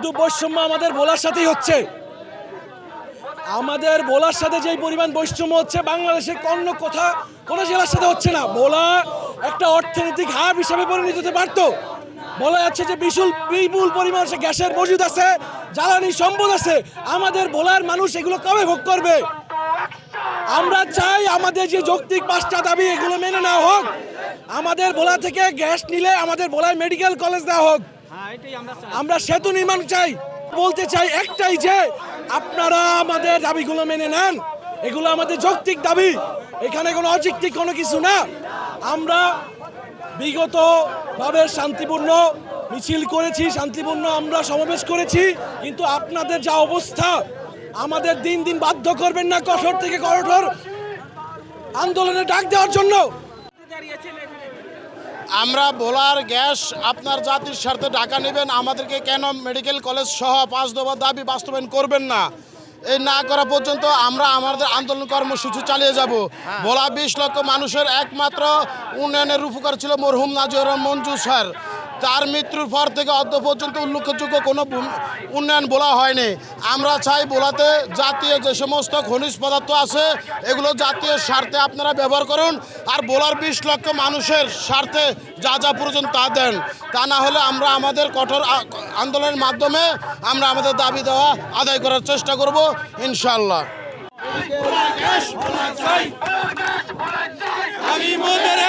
শুধু বৈষম্য আমাদের ভোলার সাথেই হচ্ছে। আমাদের ভোলার সাথে যেই পরিমাণ বৈষম্য হচ্ছে বাংলাদেশে অন্য কোনো জেলার সাথে হচ্ছে না। ভোলা একটা অর্থনৈতিক হাব হিসাবে পরিণত হতে পারতো। বলা যাচ্ছে যে বিপুল পরিমাণ গ্যাসের মজুদ আছে, জ্বালানি সম্পদ আছে। আমাদের ভোলার মানুষ এগুলো কবে ভোগ করবে? আমরা চাই আমাদের যে যৌক্তিক 5টা দাবি এগুলো মেনে নেওয়া হোক। আমাদের ভোলা থেকে গ্যাস নিলে আমাদের ভোলায় মেডিকেল কলেজ দেওয়া হোক। আমরা সেতু নির্মাণ চাই। বলতে চাই একটাই যে আপনারা আমাদের দাবিগুলো মেনে নেন। এগুলো আমাদের যৌক্তিক দাবি, এখানে কোনো অযৌক্তিক কোনো কিছু না। আমরা বিগতভাবে শান্তিপূর্ণ মিছিল করেছি, শান্তিপূর্ণ আমরা সমাবেশ করেছি, কিন্তু আপনাদের যা অবস্থা আমাদের দিন দিন বাধ্য করবেন না কঠোর থেকে কঠোর আন্দোলনে ডাক দেওয়ার জন্য। আমরা ভোলার গ্যাস আপনার জাতির স্বার্থে ঢাকা নেবেন, আমাদেরকে কেন মেডিকেল কলেজ সহ 5 দফা দাবি বাস্তবায়ন করবেন না, এই না করা পর্যন্ত আমরা আমাদের আন্দোলন কর্মসূচি চালিয়ে যাব। ভোলা 20 লক্ষ মানুষের একমাত্র উন্নয়নের রূপকার ছিল মরহুম নাজির রহমান মঞ্জু স্যার। তার মৃত্যুর পর থেকে অদ্য পর্যন্ত উল্লেখযোগ্য কোনো উন্নয়ন বলা হয়নি। আমরা চাই ভোলাতে জাতীয় যে সমস্ত খনিজ পদার্থ আছে এগুলো জাতীয় স্বার্থে আপনারা ব্যবহার করুন, আর ভোলার 20 লক্ষ মানুষের স্বার্থে যা যা প্রয়োজন তা দেন। তা না হলে আমরা আমাদের কঠোর আন্দোলনের মাধ্যমে আমরা আমাদের দাবি দেওয়া আদায় করার চেষ্টা করব ইনশাআল্লাহ। আমি মোদের